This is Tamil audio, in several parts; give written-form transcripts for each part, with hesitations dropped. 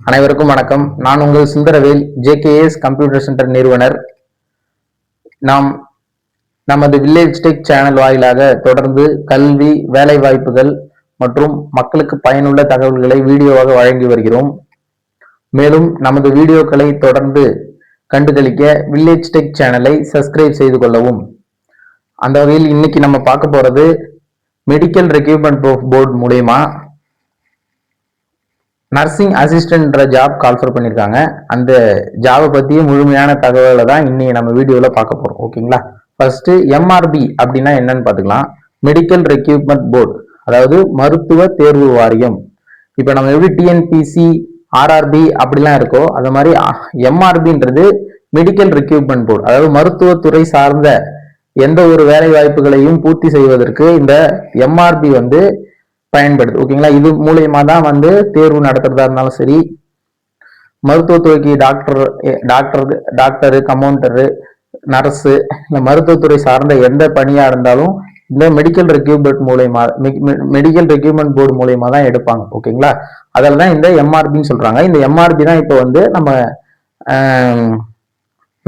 அனைவருக்கும் வணக்கம். நான் உங்கள் சுந்தரவேல், ஜேகேஎஸ் கம்ப்யூட்டர் சென்டர் நிறுவனர். நாம் நமது வில்லேஜ் டெக் சேனல் வாயிலாக தொடர்ந்து கல்வி, வேலை வாய்ப்புகள் மற்றும் மக்களுக்கு பயனுள்ள தகவல்களை வீடியோவாக வழங்கி வருகிறோம். மேலும் நமது வீடியோக்களை தொடர்ந்து கண்டுகளிக்க வில்லேஜ் டெக் சேனலை சப்ஸ்கிரைப் செய்து கொள்ளவும். அந்த வகையில் இன்னைக்கு நம்ம பார்க்க போறது மெடிக்கல் ரெக்ரூட்மெண்ட் போர்டு மூலமா நர்சிங் அசிஸ்டன்ட்ன்ற ஜாப் கால்ஃபர் பண்ணியிருக்காங்க. அந்த ஜாபை பற்றிய முழுமையான தகவலை தான் இன்னைக்கு நம்ம வீடியோவில் பார்க்க போகிறோம். ஓகேங்களா? ஃபர்ஸ்ட் எம்ஆர்பி அப்படின்னா என்னன்னு பார்த்துக்கலாம். மெடிக்கல் ரெக்ரூட்மெண்ட் போர்டு, அதாவது மருத்துவ தேர்வு வாரியம். இப்போ நம்ம எப்படி டிஎன்பிசி, ஆர்ஆர்பி அப்படிலாம் இருக்கோ அது மாதிரி எம்ஆர்பின்றது மெடிக்கல் ரெக்ரூட்மெண்ட் போர்டு, அதாவது மருத்துவத்துறை சார்ந்த எந்த ஒரு வேலை வாய்ப்புகளையும் பூர்த்தி செய்வதற்கு இந்த எம்ஆர்பி பயன்படுது. ஓகேங்களா? இது மூலியமா தான் தேர்வு நடத்துறதா இருந்தாலும் சரி, மருத்துவத்துறைக்கு டாக்டரு, கம்பவுண்டரு, நர்ஸு, இந்த மருத்துவத்துறை சார்ந்த எந்த பணியா இருந்தாலும் இந்த மெடிக்கல் ரெக்ரூட்மெண்ட் போர்டு மூலயமா தான் எடுப்பாங்க. ஓகேங்களா? அதில் தான் இந்த எம்ஆர்பின்னு சொல்றாங்க. இந்த எம்ஆர்பி தான் இப்போ நம்ம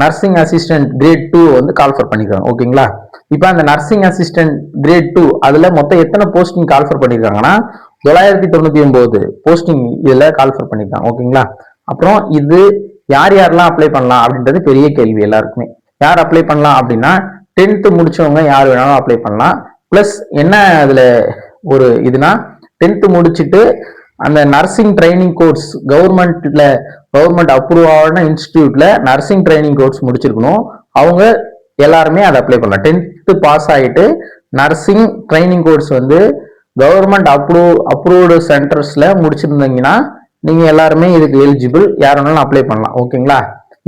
நர்சிங் அசிஸ்டன்ட் கிரேட் 2 கால்ஃபர் பண்ணிருக்காங்க. ஓகேங்களா? இப்போ அந்த நர்சிங் அசிஸ்டன்ட் கிரேட் 2 அதுல மொத்தம் எத்தனை போஸ்டிங் கால்ஃபர் பண்ணிருக்காங்கன்னா 999 போஸ்டிங் இதுல கால்ஃபர் பண்ணிருக்காங்க. ஓகேங்களா? அப்புறம் இது யார் யாரெல்லாம் அப்ளை பண்ணலாம் அப்படின்றது பெரிய கேள்வி எல்லாருக்குமே. யார் அப்ளை பண்ணலாம் அப்படின்னா 10th முடிச்சவங்க யார் வேணாலும் அப்ளை பண்ணலாம். பிளஸ் என்ன அதுல ஒரு இதுனா 10th முடிச்சுட்டு அந்த nursing training course government approve ஆன இன்ஸ்டிடியூட்ல நர்சிங் ட்ரைனிங் கோர்ஸ் முடிச்சிருக்கணும். அவங்க எல்லாருமே அதை அப்ளை பண்ணலாம். 10th பாஸ் ஆகிட்டு nursing training course government approved சென்டர்ஸ்ல முடிச்சிருந்தீங்கன்னா நீங்க எல்லாருமே இதுக்கு எலிஜிபிள், யார் வேணாலும் அப்ளை பண்ணலாம். ஓகேங்களா?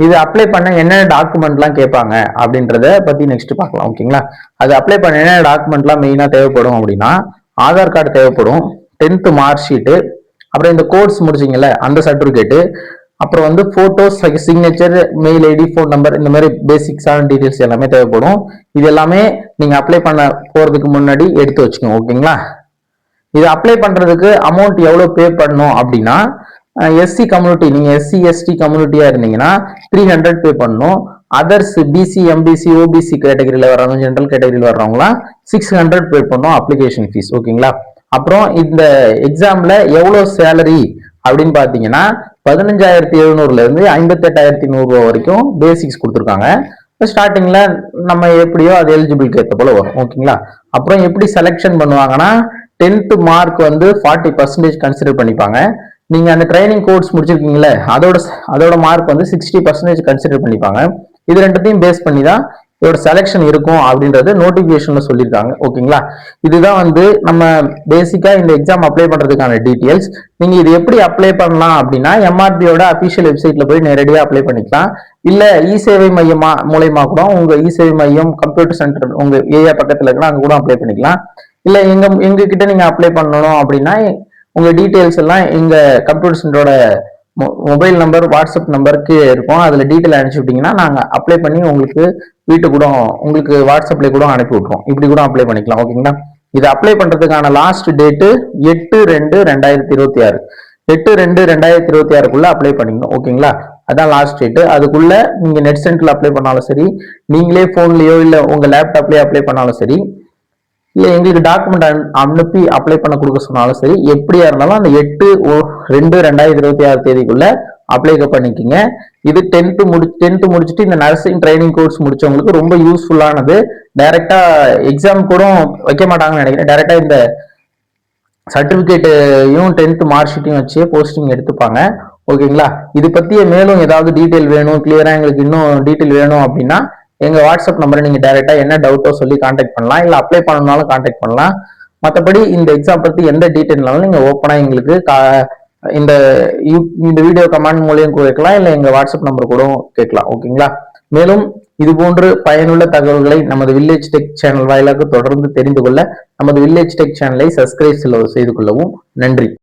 இது அப்ளை பண்ண என்னென்ன டாக்குமெண்ட்லாம் கேட்பாங்க அப்படின்றத பத்தி நெக்ஸ்ட் பார்க்கலாம். ஓகேங்களா? அது அப்ளை பண்ண என்னென்ன டாக்குமெண்ட்லாம் மெயினா தேவைப்படும் அப்படின்னா ஆதார் கார்டு தேவைப்படும், 10th மார்க் ஷீட்டு, அப்புறம் இந்த கோர்ஸ் முடிச்சிங்கல்ல அந்த சர்டிபிகேட்டு, அப்புறம் photos, signature, mail ID, phone number, இந்த மாதிரி பேசிக்ஸான டீடைல்ஸ் எல்லாமே தேவைப்படும். இது எல்லாமே நீங்க அப்ளை பண்ண போறதுக்கு முன்னாடி எடுத்து வச்சுக்கோங்க. ஓகேங்களா? இது அப்ளை பண்றதுக்கு அமௌண்ட் எவ்வளவு பே பண்ணணும் அப்படின்னா எஸ்சி கம்யூனிட்டி, நீங்க எஸ்சி எஸ்டி கம்யூனிட்டியா இருந்தீங்கன்னா 300 பே பண்ணணும். அதர்ஸ் பிசி, எம்பிசி, ஓபிசி கேட்டகரியில வர்றவங்க, ஜென்ரல் கேட்டகரியில வர்றவங்களாம் 600 பே பண்ணணும் அப்ளிகேஷன் ஃபீஸ். ஓகேங்களா? அப்புறம் இந்த எக்ஸாம்ல எவ்வளவு சேலரி அப்படின்னு பாத்தீங்கன்னா 15,700 இருந்து 58,100 வரைக்கும் பேசிக்ஸ் கொடுத்துருக்காங்க. ஸ்டார்டிங்ல நம்ம எப்படியோ அது எலிஜிபிலிட்டி ஏற்ற போல வரும். ஓகேங்களா? அப்புறம் எப்படி செலெக்ஷன் பண்ணுவாங்கன்னா 10th மார்க் 40% கன்சிடர் பண்ணிப்பாங்க. நீங்க அந்த ட்ரைனிங் கோர்ஸ் முடிச்சிருக்கீங்களே அதோட மார்க் 60% கன்சிடர் பண்ணிப்பாங்க. இது ரெண்டுத்தையும் பேஸ் பண்ணி தான் இதோட செலெக்ஷன் இருக்கும் அப்படின்றது நோட்டிபிகேஷன்ல சொல்லியிருக்காங்க. ஓகேங்களா? இதுதான் நம்ம பேசிக்கா இந்த எக்ஸாம் அப்ளை பண்றதுக்கான டீடைல்ஸ். நீங்க இது எப்படி அப்ளை பண்ணலாம் அப்படின்னா எம்ஆர்பியோட அபிஷியல் வெப்சைட்ல போய் நேரடியாக அப்ளை பண்ணிக்கலாம். இல்ல இ சேவை மையம் மூலயமா கூட உங்க இ சேவை மையம், கம்ப்யூட்டர் சென்டர் உங்க ஏரியா பக்கத்துல இருக்கலாம், அங்க கூட அப்ளை பண்ணிக்கலாம். இல்ல எங்க கிட்ட நீங்க அப்ளை பண்ணணும் அப்படின்னா உங்க டீடைல்ஸ் எல்லாம் எங்க கம்ப்யூட்டர் சென்டரோட மொபைல் நம்பர், வாட்ஸ்அப் நம்பருக்கு இருக்கும். அதுல டீட்டெயில் அனுப்பிச்சு விட்டீங்கன்னா நாங்க அப்ளை பண்ணி உங்களுக்கு உங்களுக்கு வாட்ஸ்அப்ல கூட அனுப்பி விட்டுருவோம். இப்படி கூட அப்ளை பண்ணிக்கலாம். ஓகேங்களா? இது அப்ளை பண்றதுக்கான லாஸ்ட் டேட்டு 8/2/2026, 8/2/2026 அப்ளை பண்ணிக்கணும். ஓகேங்களா? அதான் லாஸ்ட் டேட்டு. அதுக்குள்ள நீங்க நெட் சென்டர்ல அப்ளை பண்ணாலும் சரி, நீங்களே போன்லயோ இல்ல உங்க லேப்டாப்லயோ அப்ளை பண்ணாலும் சரி, இல்ல எங்களுக்கு டாக்குமெண்ட் அனுப்பி அப்ளை பண்ண கொடுக்க சொன்னாலும் சரி, எப்படியா இருந்தாலும் அந்த 8/2/2026 தேதிக்குள்ள அப்ளை பண்ணிக்கிங்க. இது 10th முடிச்சுட்டு இந்த நர்சிங் ட்ரைனிங் கோர்ஸ் முடிச்சவங்களுக்கு ரொம்ப யூஸ்ஃபுல்லானது. டைரக்டா எக்ஸாம் கூட வைக்க மாட்டாங்கன்னு நினைக்கிறேன். டைரக்டா இந்த சர்டிபிகேட்டையும் 10th மார்க் ஷீட்டையும் வச்சு போஸ்டிங் எடுத்துப்பாங்க. ஓகேங்களா? இது பத்திய மேலும் ஏதாவது டீட்டெயில் வேணும், கிளியரா எங்களுக்கு இன்னும் டீட்டெயில் வேணும் அப்படின்னா எங்க வாட்ஸ்அப் நம்பரை நீங்க டைரக்டா என்ன டவுட்டோ சொல்லி கான்டாக்ட் பண்ணலாம், இல்ல அப்ளை பண்ணணும்னாலும் கான்டாக்ட் பண்ணலாம். மற்றபடி இந்த எக்ஸாம் பத்தி எந்த டீட்டெயில்னாலும் நீங்க ஓப்பனா எங்களுக்கு இந்த வீடியோ கமெண்ட் மூலியம் கேட்கலாம், இல்ல எங்க வாட்ஸ்அப் நம்பர் கூட கேட்கலாம். ஓகேங்களா? மேலும் இது போன்று பயனுள்ள தகவல்களை நமது வில்லேஜ் டெக் சேனல் வாயிலாக தொடர்ந்து தெரிந்து கொள்ள நமது வில்லேஜ் டெக் சேனலை சப்ஸ்கிரைப் செய்து கொள்ளவும். நன்றி.